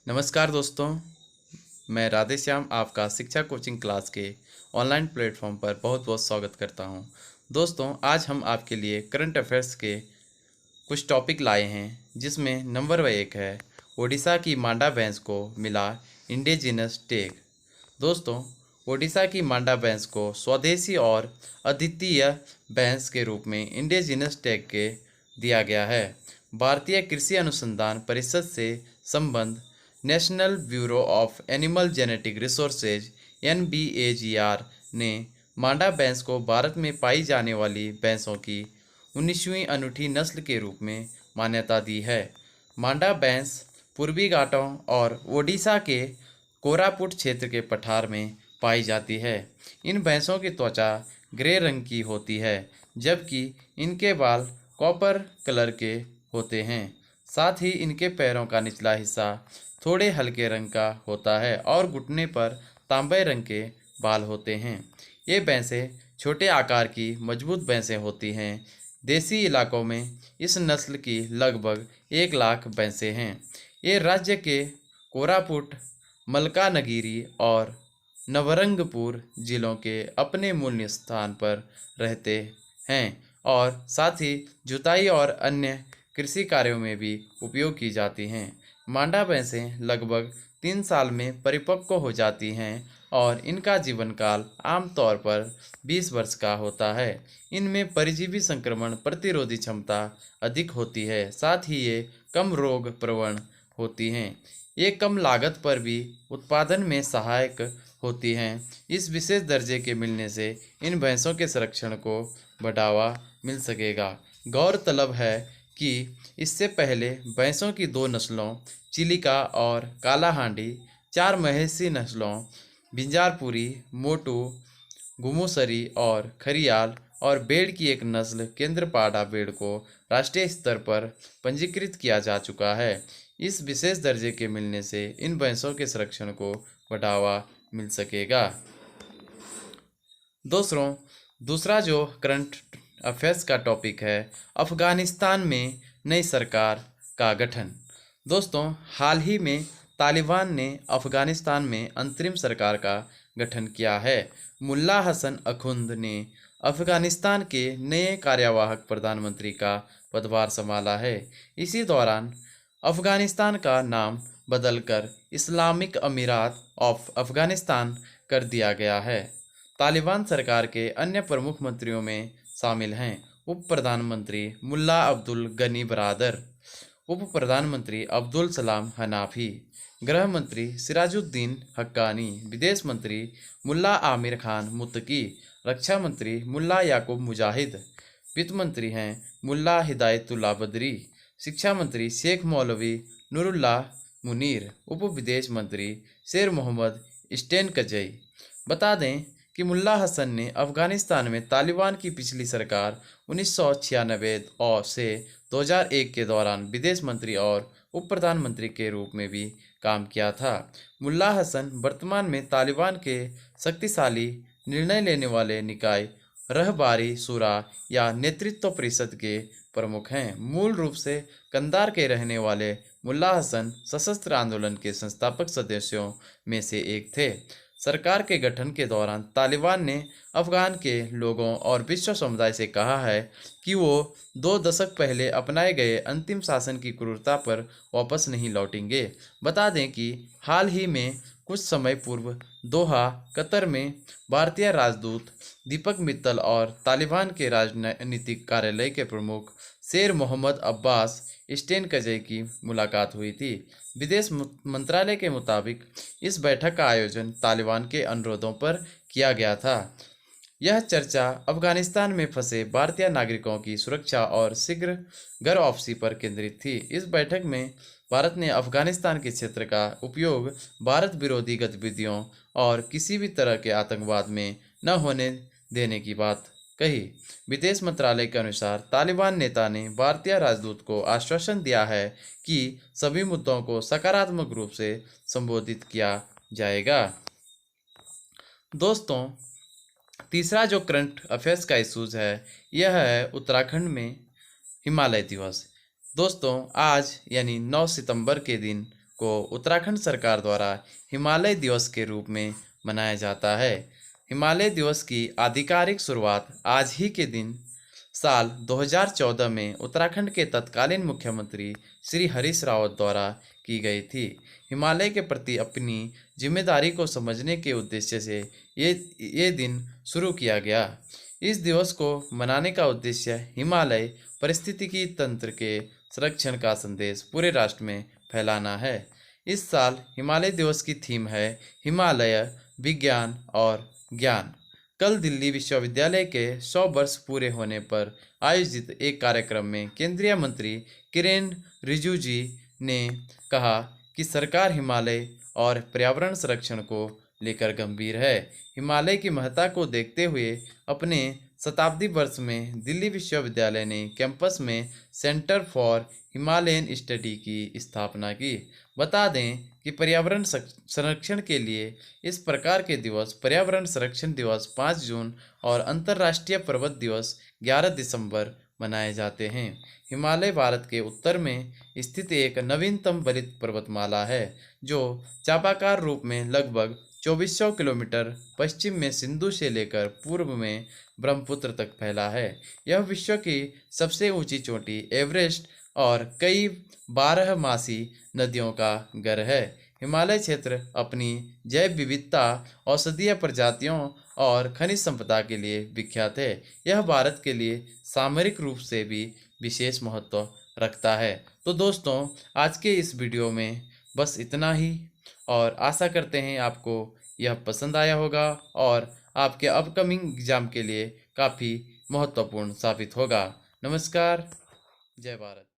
नमस्कार दोस्तों, मैं राधेश्याम आपका शिक्षा कोचिंग क्लास के ऑनलाइन प्लेटफॉर्म पर बहुत बहुत स्वागत करता हूं। दोस्तों, आज हम आपके लिए करंट अफेयर्स के कुछ टॉपिक लाए हैं, जिसमें नंबर 1 है ओडिशा की मांडा भैंस को मिला इंडिजिनस टैग। दोस्तों, ओडिशा की मांडा भैंस को स्वदेशी और अद्वितीय भैंस के रूप में इंडिजिनस टैग के दिया गया है। भारतीय कृषि अनुसंधान परिषद से संबंध national bureau of animal genetic resources (NBAGR) ने मांडा भैंस को भारत में पाई जाने वाली भैंसों की 19वीं अनूठी नस्ल के रूप में मान्यता दी है। मांडा भैंस पूर्वी घाटों और ओडिशा के कोरापुट क्षेत्र के पठार में पाई जाती है। इन भैंसों की त्वचा ग्रे रंग की होती है, जबकि इनके बाल कॉपर कलर के होते हैं। साथ ही इनके पैरों का निचला हिस्सा थोड़े हल्के रंग का होता है और घुटने पर तांबे रंग के बाल होते हैं। ये भैंसें छोटे आकार की मजबूत भैंसें होती हैं। देसी इलाकों में इस नस्ल की लगभग 1 लाख भैंसें हैं। ये राज्य के कोरापुट, मलकानगिरी और नवरंगपुर जिलों के अपने मूल स्थान पर रहते हैं और साथ ही जुताई और अन्य कृषि कार्यों में भी उपयोग की जाती हैं। मांडा भैंसें लगभग 3 साल में परिपक्व हो जाती हैं और इनका जीवन काल आमतौर पर 20 वर्ष का होता है। इनमें परजीवी संक्रमण प्रतिरोधी क्षमता अधिक होती है, साथ ही ये कम रोग प्रवण होती हैं। ये कम लागत पर भी उत्पादन में सहायक होती हैं। इस विशेष दर्जे के मिलने से इन भैंसों के संरक्षण को बढ़ावा मिल सकेगा। गौरतलब है कि इससे पहले भैंसों की 2 नस्लों चिलिका और कालाहांडी, 4 महेशी नस्लों बिंजारपुरी, मोटू, गुमुसरी और खरियाल और भेड़ की एक नस्ल केंद्रपाड़ा भेड़ को राष्ट्रीय स्तर पर पंजीकृत किया जा चुका है। इस विशेष दर्जे के मिलने से इन भैंसों के संरक्षण को बढ़ावा मिल सकेगा। दूसरा जो करंट अफेयर्स का टॉपिक है, अफ़गानिस्तान में नई सरकार का गठन। दोस्तों, हाल ही में तालिबान ने अफ़गानिस्तान में अंतरिम सरकार का गठन किया है। मुल्ला हसन अखुंद ने अफ़गानिस्तान के नए कार्यवाहक प्रधानमंत्री का पदभार संभाला है। इसी दौरान अफ़गानिस्तान का नाम बदलकर इस्लामिक अमीरात ऑफ अफ़गानिस्तान कर दिया गया है। तालिबान सरकार के अन्य प्रमुख मंत्रियों में शामिल हैं उप प्रधानमंत्री मुल्ला अब्दुल गनी बरादर, उप प्रधानमंत्री अब्दुल सलाम हनाफी, गृह मंत्री सिराजुद्दीन हक्कानी, विदेश मंत्री मुल्ला आमिर खान मुत्तकी, रक्षा मंत्री मुल्ला याकूब मुजाहिद, वित्त मंत्री हैं मुल्ला हिदायतुल्ला बदरी, शिक्षा मंत्री शेख मौलवी नूरुल्लाह मुनीर, उप विदेश मंत्री शेर मोहम्मद स्टेनकजई। बता दें कि मुल्ला हसन ने अफ़गानिस्तान में तालिबान की पिछली सरकार 1996 और से 2001 के दौरान विदेश मंत्री और उप प्रधानमंत्री के रूप में भी काम किया था। मुल्ला हसन वर्तमान में तालिबान के शक्तिशाली निर्णय लेने वाले निकाय रहबारी शुरा या नेतृत्व परिषद के प्रमुख हैं। मूल रूप से कंधार के रहने वाले मुल्ला हसन सशस्त्र आंदोलन के संस्थापक सदस्यों में से एक थे। सरकार के गठन के दौरान तालिबान ने अफ़गान के लोगों और विश्व समुदाय से कहा है कि वो 2 दशक पहले अपनाए गए अंतिम शासन की क्रूरता पर वापस नहीं लौटेंगे। बता दें कि हाल ही में कुछ समय पूर्व दोहा, कतर में भारतीय राजदूत दीपक मित्तल और तालिबान के राजनीतिक कार्यालय के प्रमुख शेर मोहम्मद अब्बास स्टेनकजई की मुलाकात हुई थी। विदेश मंत्रालय के मुताबिक इस बैठक का आयोजन तालिबान के अनुरोधों पर किया गया था। यह चर्चा अफ़गानिस्तान में फंसे भारतीय नागरिकों की सुरक्षा और शीघ्र घर वापसी पर केंद्रित थी। इस बैठक में भारत ने अफ़गानिस्तान के क्षेत्र का उपयोग भारत विरोधी गतिविधियों और किसी भी तरह के आतंकवाद में न होने देने की बात कही। विदेश मंत्रालय के अनुसार तालिबान नेता ने भारतीय राजदूत को आश्वासन दिया है कि सभी मुद्दों को सकारात्मक रूप से संबोधित किया जाएगा। दोस्तों, तीसरा जो करंट अफेयर्स का इशूज़ है, यह है उत्तराखंड में हिमालय दिवस। दोस्तों, आज यानी 9 सितंबर के दिन को उत्तराखंड सरकार द्वारा हिमालय दिवस के रूप में मनाया जाता है। हिमालय दिवस की आधिकारिक शुरुआत आज ही के दिन साल 2014 में उत्तराखंड के तत्कालीन मुख्यमंत्री श्री हरीश रावत द्वारा की गई थी। हिमालय के प्रति अपनी जिम्मेदारी को समझने के उद्देश्य से ये दिन शुरू किया गया। इस दिवस को मनाने का उद्देश्य हिमालय पारिस्थितिकी तंत्र के संरक्षण का संदेश पूरे राष्ट्र में फैलाना है। इस साल हिमालय दिवस की थीम है हिमालय विज्ञान और ज्ञान। कल दिल्ली विश्वविद्यालय के 100 वर्ष पूरे होने पर आयोजित एक कार्यक्रम में केंद्रीय मंत्री किरेन रिजिजू जी ने कहा कि सरकार हिमालय और पर्यावरण संरक्षण को लेकर गंभीर है। हिमालय की महत्ता को देखते हुए अपने शताब्दी वर्ष में दिल्ली विश्वविद्यालय ने कैंपस में सेंटर फॉर हिमालयन स्टडी की स्थापना की। बता दें कि पर्यावरण संरक्षण के लिए इस प्रकार के दिवस पर्यावरण संरक्षण दिवस 5 जून और अंतर्राष्ट्रीय पर्वत दिवस 11 दिसंबर मनाए जाते हैं। हिमालय भारत के उत्तर में स्थित एक नवीनतम बलित पर्वतमाला है जो चापाकार रूप में लगभग 2400 किलोमीटर पश्चिम में सिंधु से लेकर पूर्व में ब्रह्मपुत्र तक फैला है। यह विश्व की सबसे ऊंची चोटी एवरेस्ट और कई 12 मासी नदियों का घर है। हिमालय क्षेत्र अपनी जैव विविधता, औषधीय प्रजातियों और खनिज संपदा के लिए विख्यात है। यह भारत के लिए सामरिक रूप से भी विशेष महत्व रखता है। तो दोस्तों, आज के इस वीडियो में बस इतना ही और आशा करते हैं आपको यह पसंद आया होगा और आपके अपकमिंग एग्जाम के लिए काफ़ी महत्वपूर्ण साबित होगा। नमस्कार, जय भारत।